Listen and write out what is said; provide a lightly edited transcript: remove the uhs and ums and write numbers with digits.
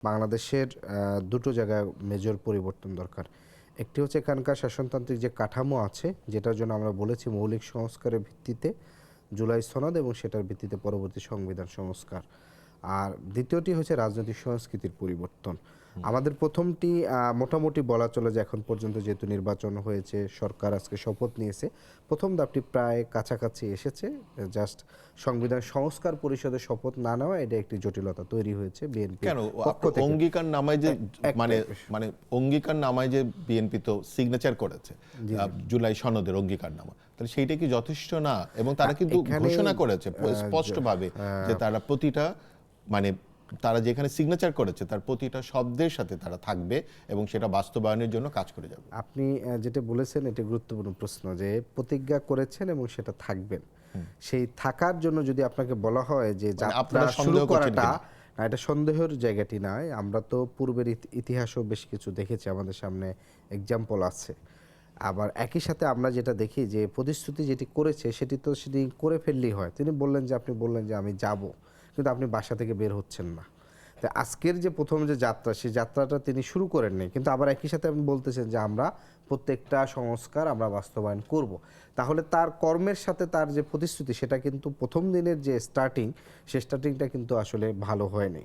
বাংলাদেশের দুটো জায়গায় মেজর পরিবর্তন দরকার। একটি হচ্ছে এখানকার শাসনতান্ত্রিক যে কাঠামো আছে, যেটার জন্য আমরা বলেছি মৌলিক সংস্কারের ভিত্তিতে জুলাই সনদ এবং সেটার ভিত্তিতে পরবর্তী সংবিধান সংস্কার। আর দ্বিতীয়টি হচ্ছে রাজনৈতিক সংস্কৃতির পরিবর্তন। আমাদের প্রথমটি মোটামুটি বলা চলে যে এখন পর্যন্ত যেহেতু নির্বাচন হয়েছে, সরকার আজকে শপথ নিয়েছে, প্রথম ধাপটি প্রায় কাছাকাছি এসেছে। জাস্ট সংবিধান সংস্কার পরিষদের শপথ না নেওয়া, এটা একটি জটিলতা তৈরি হয়েছে বিএনপি কেন পক্ষ থেকে। অঙ্গীকার নামায় যে মানে মানে অঙ্গীকার নামায় যে বিএনপি তো সিগনেচার করেছে জুলাই সনদের অঙ্গীকার নামা, তাহলে সেইটা কি যথেষ্ট না? এবং তারা কিন্তু ঘোষণা করেছে স্পষ্টভাবে যে তারা প্রতিটা মানে তারা যেখানে সিগনেচার করেছে তার প্রতিটা শব্দের সাথে তারা থাকবে এবং সেটা বাস্তবায়নের জন্য কাজ করে যাবে। আপনি যেটা বলেছেন এটা গুরুত্বপূর্ণ প্রশ্ন, যে প্রতিজ্ঞা করেছেন এবং সেটা থাকবেন। সেই থাকার জন্য যদি আপনাকে বলা হয় যে যাত্রা শুরু করাটা, না, এটা সন্দেহের জায়গাটি নয়। আমরা তো পূর্বের ইতিহাসও বেশ কিছু দেখেছি, আমাদের সামনে এক্সাম্পল আছে। আবার একই সাথে আমরা যেটা দেখি যে প্রতিশ্রুতি যেটি করেছে সেটি তো সেটি করে ফেললেই হয়। তিনি বললেন যে, আপনি বললেন যে আমি যাব, কিন্তু আপনি বাসা থেকে বের হচ্ছেন না। তো আজকের যে প্রথম যে যাত্রা, সেই যাত্রাটা তিনি শুরু করেননি, কিন্তু আবার একই সাথে আপনি বলতেছেন যে আমরা প্রত্যেকটা সংস্কার আমরা বাস্তবায়ন করব। তাহলে তার কর্মের সাথে তার যে প্রতিশ্রুতি, সেটা কিন্তু প্রথম দিনের যে স্টার্টিং, সে স্টার্টিংটা কিন্তু আসলে ভালো হয়নি।